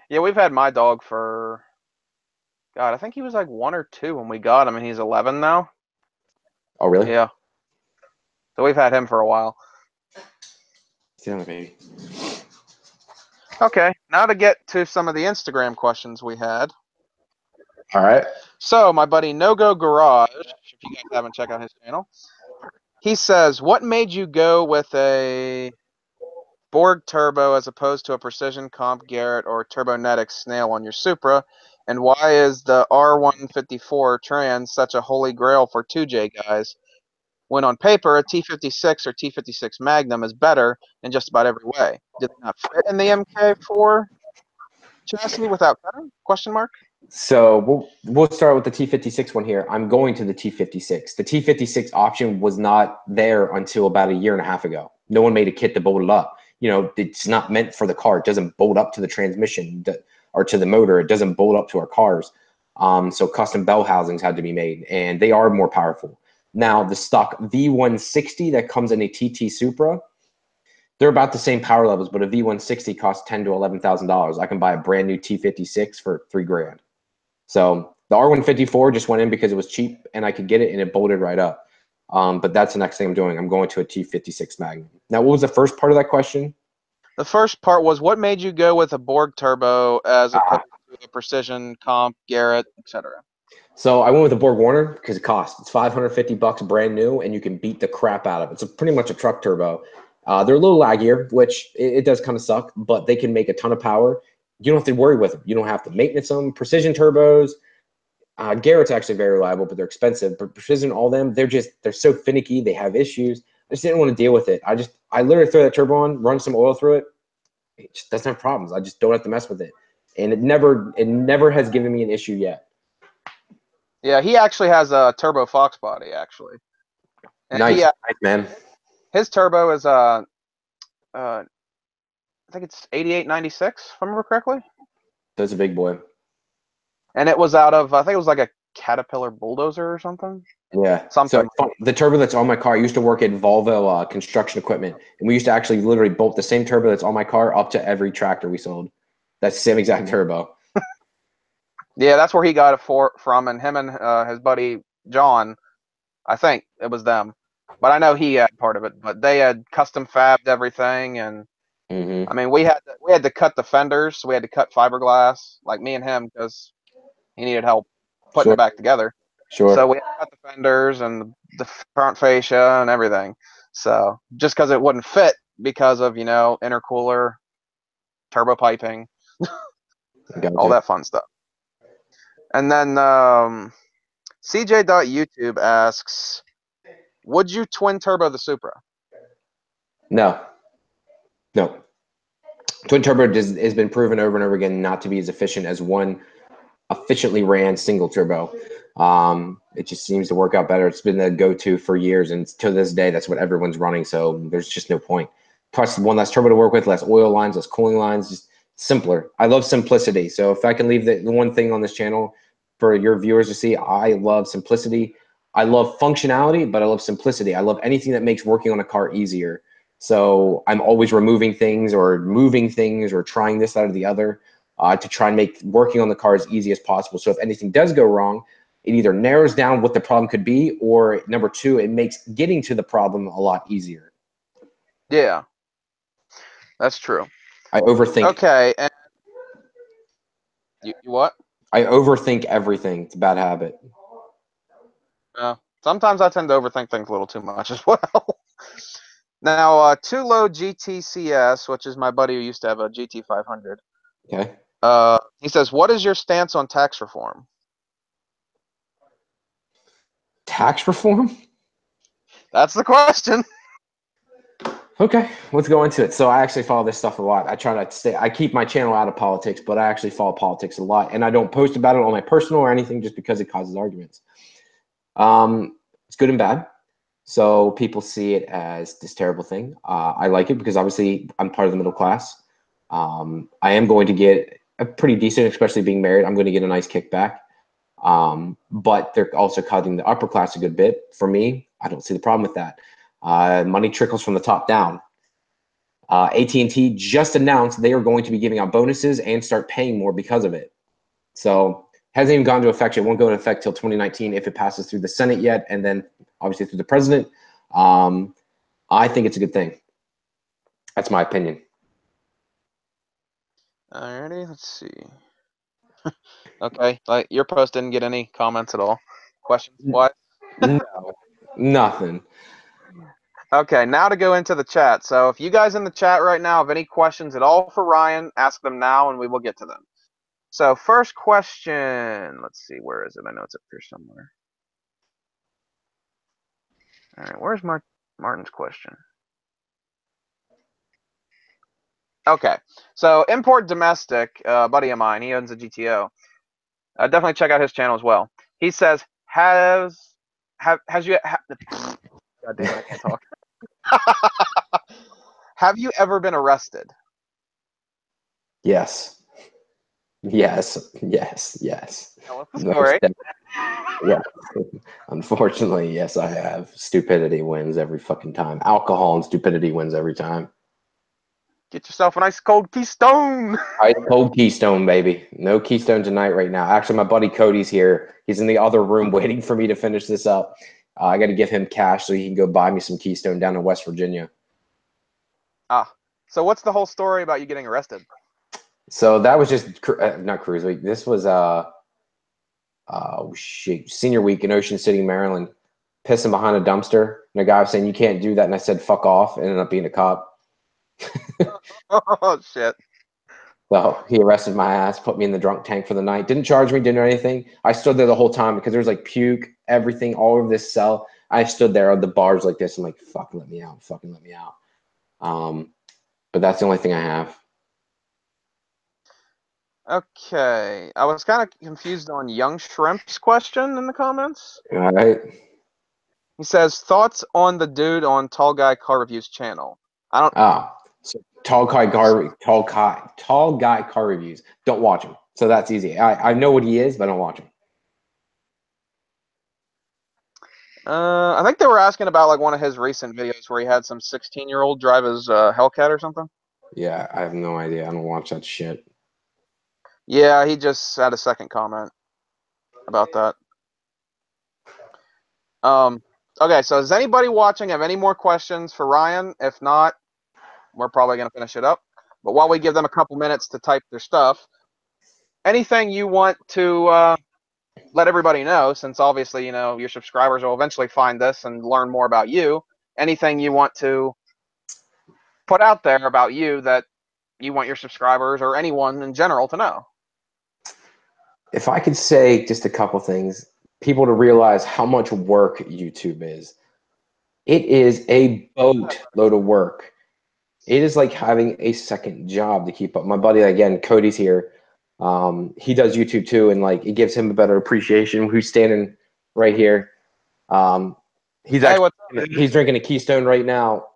Yeah, we've had my dog for, God, I think he was like 1 or 2 when we got him, and he's 11 now. Oh, really? Yeah. So we've had him for a while. Sit down, baby. Okay, now to get to some of the Instagram questions we had. All right. So my buddy No Go Garage, if you guys haven't checked out his channel, he says, what made you go with a Borg turbo as opposed to a Precision Comp Garrett or Turbonetics Snail on your Supra? And why is the R154 trans such a holy grail for 2J guys, when on paper a T56 or T56 Magnum is better in just about every way? Did they not fit in the MK4 chassis without cutting? Question mark. So we'll start with the T56 one here. I'm going to the T56. The T56 option was not there until about 1.5 years ago. No one made a kit to bolt it up. It's not meant for the car. It doesn't bolt up to the transmission or to the motor. It doesn't bolt up to our cars. So custom bell housings had to be made, and they are more powerful. Now, the stock V160 that comes in a TT Supra, they're about the same power levels, but a V160 costs $10,000 to $11,000. I can buy a brand new T56 for $3,000. So the R154 just went in because it was cheap and I could get it and it bolted right up. But that's the next thing I'm doing. I'm going to a T56 Magnum. Now, what was the first part of that question? The first part was, what made you go with a Borg turbo as opposed to a Precision Comp Garrett, etc.? So I went with the Borg Warner because it costs. It's $550 brand new, and you can beat the crap out of it. It's pretty much a truck turbo. They're a little laggier, which it does kind of suck, but they can make a ton of power. You don't have to worry with them. You don't have to maintenance them. Precision turbos. Garrett's actually very reliable, but they're expensive. But Precision, all them, they're so finicky. They have issues. I just didn't want to deal with it. I literally throw that turbo on, run some oil through it. It just doesn't have problems. I just don't have to mess with it. And it never has given me an issue yet. Yeah, he actually has a turbo Fox body actually, and Nice, nice man. his turbo is I think it's 8896 if I remember correctly, That's a big boy. and it was out of I think it was like a Caterpillar bulldozer or something. Yeah. So Something. it's fun. The turbo that's on my car, I used to work at Volvo construction equipment, and we used to actually literally bolt the same turbo that's on my car up to every tractor we sold. That's the same exact turbo. Yeah, that's where he got it from, and him and his buddy John, I think it was them, but I know he had part of it. But they had custom fabbed everything, and Hmm. I mean we had to cut the fenders, so we had to cut fiberglass, like me and him, because he needed help putting Sure, it back together. So sure. we had to cut the fenders and the front fascia and everything. So just because it wouldn't fit because of intercooler, turbo piping, all Gotcha. that fun stuff. And then CJ.YouTube asks, would you twin turbo the Supra? No, no. Twin turbo has been proven over and over again not to be as efficient as one efficiently ran single turbo. It just seems to work out better. It's been the go-to for years, and to this day, that's what everyone's running. So there's just no point. Plus, one less turbo to work with, less oil lines, less cooling lines, just simpler. I love simplicity. So if I can leave the one thing on this channel for your viewers to see, I love simplicity. I love functionality, but I love simplicity. I love anything that makes working on a car easier. So I'm always removing things or moving things or trying this, that, or the other to try and make working on the car as easy as possible. So if anything does go wrong, it either narrows down what the problem could be, or number two, it makes getting to the problem a lot easier. Yeah, that's true. I overthink. Okay, and you what? I overthink everything. It's a bad habit. Sometimes I tend to overthink things a little too much as well. Now, Too Low GTCS, which is my buddy who used to have a GT500. Okay. He says, "What is your stance on tax reform?" Tax reform? That's the question. Okay, let's go into it. So I actually follow this stuff a lot. I try to stay, I keep my channel out of politics, but I actually follow politics a lot. And I don't post about it on my personal or anything just because it causes arguments. It's good and bad. So people see it as this terrible thing. I like it because obviously I'm part of the middle class. I am going to get a pretty decent, especially being married. I'm going to get a nice kickback. But they're also cutting the upper class a good bit. For me, I don't see the problem with that. Money trickles from the top down. AT&T just announced they are going to be giving out bonuses and start paying more because of it. So hasn't even gone into effect yet. Won't go into effect till 2019 if it passes through the Senate yet, and then obviously through the president. I think it's a good thing. That's my opinion. Alrighty, let's see. Okay, like your post didn't get any comments at all. Questions? What? No, nothing. Okay, now to go into the chat. So if you guys in the chat right now have any questions at all for Ryan, ask them now and we will get to them. So first question, let's see, where is it? I know it's up here somewhere. All right, where's Martin's question? Okay, so import domestic, buddy of mine, he owns a GTO. Definitely check out his channel as well. He says, has you? God damn it, I can't talk. Have you ever been arrested? Yes. Yes. Yes. Yes. Tell us the Most story. yeah. Unfortunately, yes, I have. Stupidity wins every fucking time. Alcohol and stupidity wins every time. Get yourself a nice cold Keystone. Ice cold Keystone, baby. No Keystone tonight, right now. Actually, my buddy Cody's here. He's in the other room waiting for me to finish this up. I got to give him cash so he can go buy me some Keystone down in West Virginia. So what's the whole story about you getting arrested? So that was just not cruise week. This was shit, senior week in Ocean City, Maryland. Pissing behind a dumpster, and a guy was saying you can't do that, and I said fuck off. Ended up being a cop. Oh shit. So he arrested my ass, put me in the drunk tank for the night. Didn't charge me, didn't do anything. I stood there the whole time because there was like puke, everything all over this cell. I stood there on the bars like this. I'm like, fucking let me out, fucking let me out. But that's the only thing I have. Okay, I was kind of confused on Young Shrimp's question in the comments. All right. He says, thoughts on the dude on Tall Guy Car Reviews channel. I don't. So tall guy car reviews. Don't watch him. So that's easy. I know what he is, but I don't watch him. I think they were asking about like one of his recent videos where he had some 16-year-old drive his Hellcat or something. Yeah, I have no idea. I don't watch that shit. Yeah, he just had a second comment about that. Okay, so does anybody watching have any more questions for Ryan? If not, we're probably going to finish it up. But while we give them a couple minutes to type their stuff, anything you want to let everybody know, since obviously, your subscribers will eventually find this and learn more about you, anything you want to put out there about you that you want your subscribers or anyone in general to know? If I could say just a couple things, people to realize how much work YouTube is. It is a boatload of work. It is like having a second job to keep up. My buddy, again, Cody's here. He does YouTube too, and like it gives him a better appreciation. Who's standing right here? He's Hey, actually what's up? he's drinking a Keystone right now.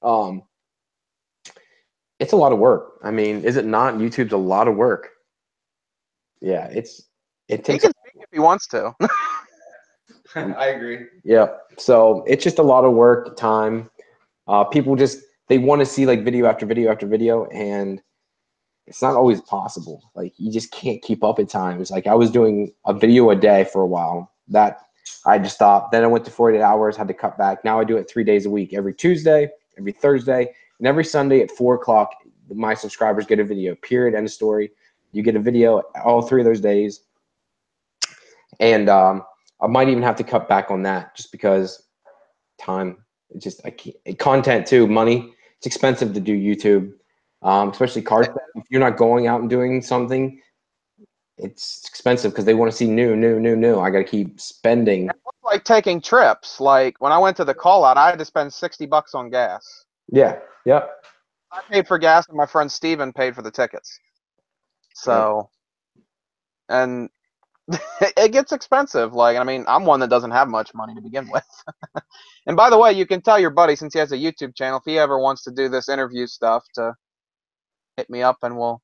um, it's a lot of work. I mean, is it not? YouTube's a lot of work. Yeah, it He takes. can speak if he wants to. I agree. Yeah, so it's just a lot of work, time. People just they want to see like video after video after video, and it's not always possible. Like you just can't keep up at times. Like I was doing a video a day for a while. That I just stopped. Then I went to 48 hours, had to cut back. Now I do it 3 days a week. Every Tuesday, every Thursday, and every Sunday at 4 o'clock. My subscribers get a video. Period. End of story. You get a video all 3 of those days, and I might even have to cut back on that just because time. It's just I can't, content too. Money. It's expensive to do YouTube, especially cars. If you're not going out and doing something, it's expensive because they want to see new. I got to keep spending. It's like taking trips. Like when I went to the call out, I had to spend $60 on gas. Yeah. Yep. I paid for gas, and my friend Steven paid for the tickets. So, and it gets expensive. Like, I mean, I'm one that doesn't have much money to begin with. And by the way, you can tell your buddy, since he has a YouTube channel, if he ever wants to do this interview stuff, to hit me up and we'll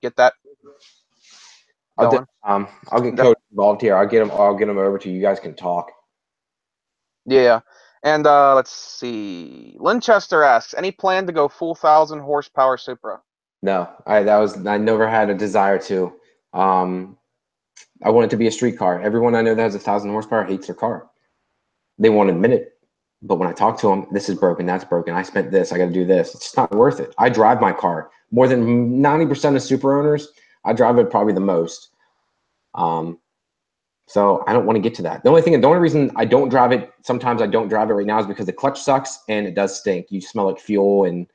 get that going. I'll get Cody involved here. I'll get him over to you. You guys can talk. Yeah. And let's see. Linchester asks, any plan to go full 1,000 horsepower Supra? No, I never had a desire to. I want it to be a street car. Everyone I know that has 1,000 horsepower hates their car. They won't admit it. But when I talk to them, this is broken, that's broken. I spent this, I got to do this. It's just not worth it. I drive my car more than 90% of Supra owners. I drive it probably the most. So I don't want to get to that. The only reason I don't drive it, sometimes I don't drive it right now, is because the clutch sucks and it does stink. You smell like fuel and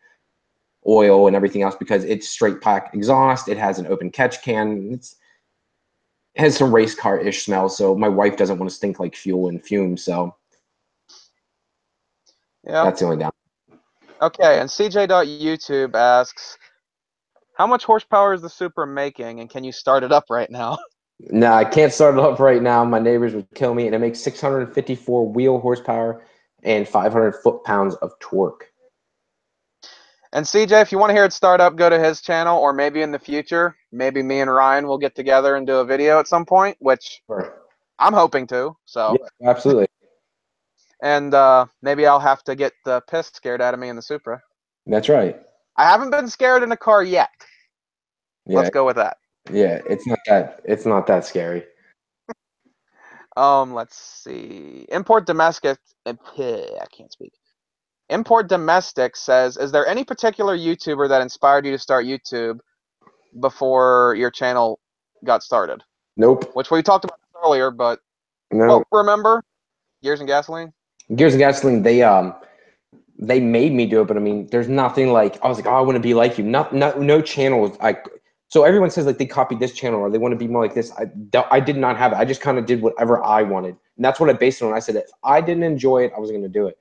oil and everything else because it's straight pack exhaust. It has an open catch can. It has some race car-ish smell. So my wife doesn't want to stink like fuel and fumes. So yeah, that's the only down. Okay, and CJ.YouTube asks, how much horsepower is the Supra making, and can you start it up right now? No, I can't start it up right now. My neighbors would kill me. And it makes 654 wheel horsepower and 500 foot-pounds of torque. And CJ, if you want to hear it start up, go to his channel, or maybe in the future, maybe me and Ryan will get together and do a video at some point, which I'm hoping to. So yeah, absolutely. And maybe I'll have to get the piss scared out of me in the Supra. That's right. I haven't been scared in a car yet. Yeah. Let's go with that. Yeah, it's not that scary. Let's see. Import Domestic. I can't speak. Import Domestic says, is there any particular YouTuber that inspired you to start YouTube before your channel got started? Nope. Which we talked about earlier, but No. Remember? Gears and Gasoline? Gears and Gasoline, they made me do it, but I mean, there's nothing like I was like, oh, I want to be like you. No channel. So everyone says like they copied this channel or they want to be more like this. I did not have it. I just kind of did whatever I wanted, and that's what I based it on. I said if I didn't enjoy it, I wasn't going to do it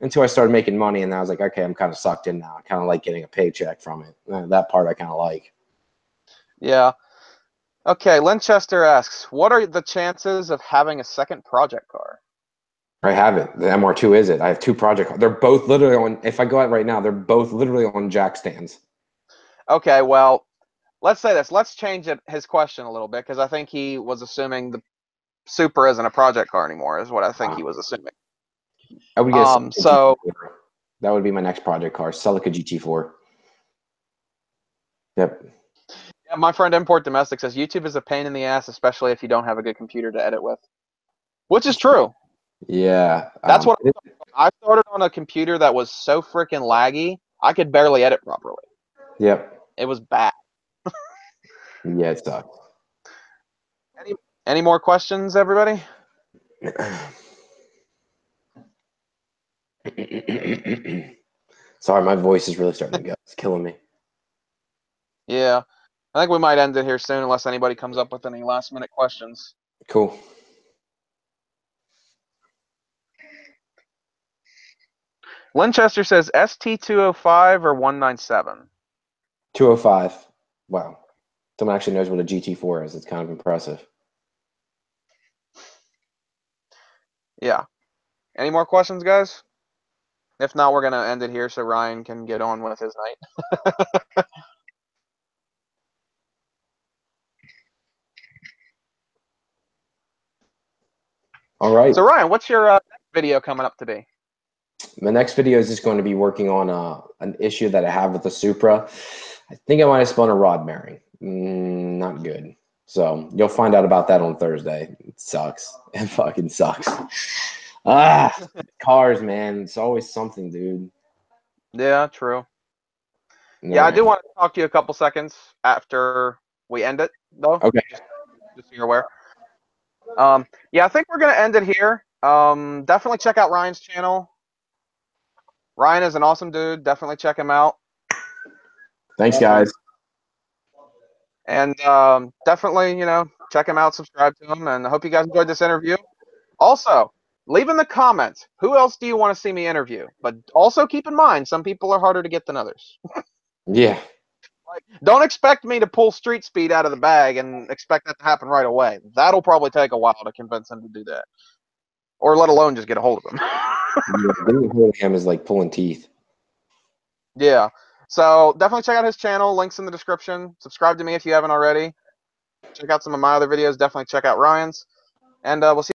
until I started making money, and I was like, okay, I'm kind of sucked in now. I kind of like getting a paycheck from it. That part I kind of like. Yeah. Okay, Linchester asks, what are the chances of having a second project car? I have it. The MR2 is it. I have two project cars. They're both literally on, if I go out right now, they're both literally on jack stands. Okay, well, let's say this. Let's change his question a little bit, because I think he was assuming the Supra isn't a project car anymore, is what I think he was assuming. I would get a Celica So GT4. That would be my next project car, Celica GT4. Yep. yeah, my friend Import Domestic says YouTube is a pain in the ass, especially if you don't have a good computer to edit with. Which is true. Yeah. That's what I started on a computer that was so freaking laggy, I could barely edit properly. Yep. It was bad. Yeah, it sucks. Any more questions, everybody? Sorry, my voice is really starting to go. It's killing me. Yeah. I think we might end it here soon unless anybody comes up with any last minute questions. Cool. Linchester says ST205 or 197? 205. Wow. Someone actually knows what a GT4 is. It's kind of impressive. Yeah. Any more questions, guys? If not, we're going to end it here so Ryan can get on with his night. All right. So, Ryan, what's your next video coming up to be? My next video is just going to be working on an issue that I have with the Supra. I think I might have spun a rod bearing. Not good. So you'll find out about that on Thursday. It sucks. It fucking sucks. Cars, man. It's always something, dude. Yeah, true. All Yeah, I right. do want to talk to you a couple seconds after we end it, though. Okay. Just so you're aware. Yeah, I think we're going to end it here. Definitely check out Ryan's channel. Ryan is an awesome dude. Definitely check him out. Thanks, guys. And definitely, check him out, subscribe to him, and I hope you guys enjoyed this interview. Also, leave in the comments, who else do you want to see me interview? But also keep in mind, some people are harder to get than others. Yeah. Don't expect me to pull Street Speed out of the bag and expect that to happen right away. That'll probably take a while to convince him to do that. Or let alone just get a hold of him. Yeah, getting a hold of him is like pulling teeth. Yeah. So definitely check out his channel. Links in the description. Subscribe to me if you haven't already. Check out some of my other videos. Definitely check out Ryan's. And we'll see